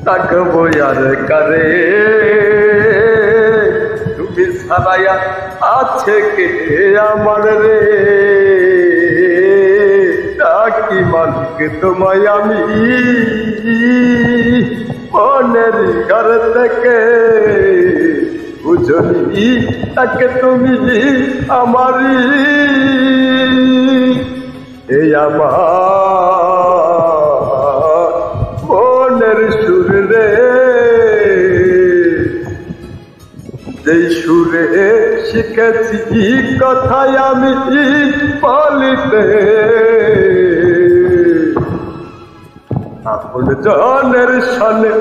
থাকবো আর কারে তুমি ছাড়াইয়া আছে কে আমার রে ডাকি মালিক তোমায় আমি মনের ঘর থেকে বুঝলি তাকে তুমি আমারই এই আমার মনের সুর রে যেই সুরে শিখেছি কথাই আমি বলিতে আপন জনের সনে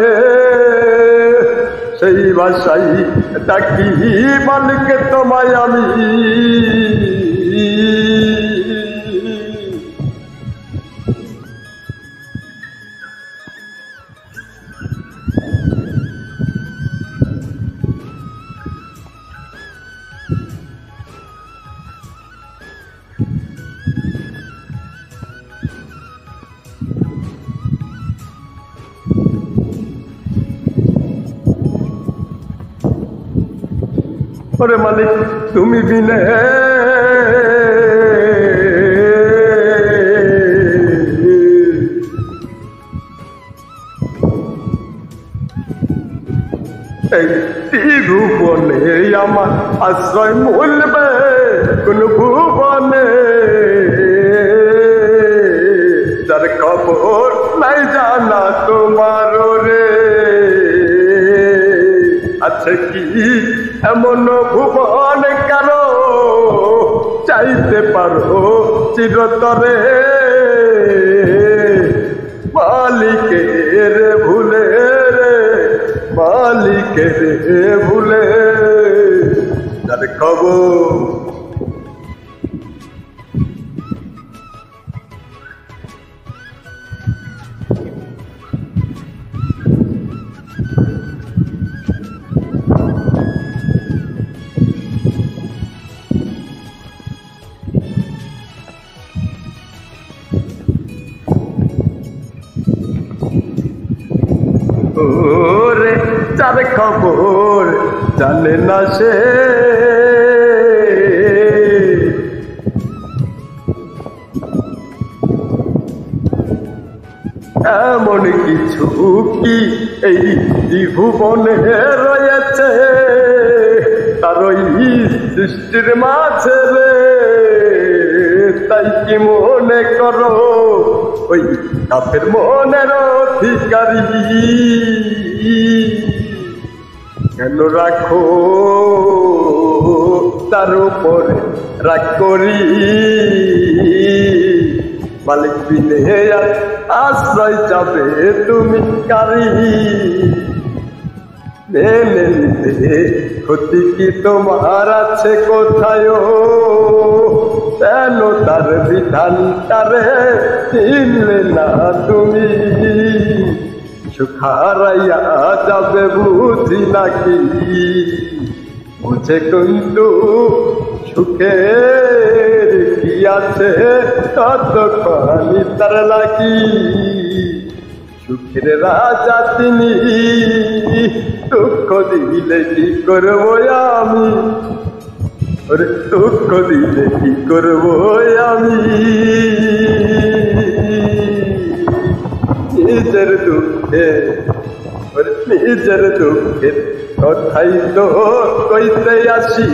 সেই ভাষাই ডাকি মালিক তোমায় আমি ওরে মালিক তুমি বিনে এই ভুবনে আমার আশ্রয় মূলবে কোন ভুবনে যার খবর নাই জানা তোমার রে আছে কি এমন ভুবন কারো চাইতে পারো চিরতরে মালিকের ভুলে রে মালিকের ভুলে যার খবর ওরে যার খবর জানে না সে এমন কিছু কি এই ভুবনে রয়েছে তার ওই সৃষ্টির মাঝে রে তাই কি মনে করো ওই কাফের মনের অধিকারী কেন রাখো তার উপরে রাগ করি মালিক বিনে আশ্রয় যাবে তুমি কারি মেনে নিতে ক্ষতি কি তোমার আছে কোথায় কেন তার বিধান তারে চিনলে না তুমি সুখারাইয়া যাবে বুঝি নাকি বুঝে কিন্তু সুখের কি আছে ততক্ষণই তার লাগি সুখের রাজা তিনি দুঃখ দিলে কি করবো আমি ওরে দুঃখ দিলে কি করবো আমি নিজের দুঃখে নিজের দুঃখের কথাই তো কইতে আসি।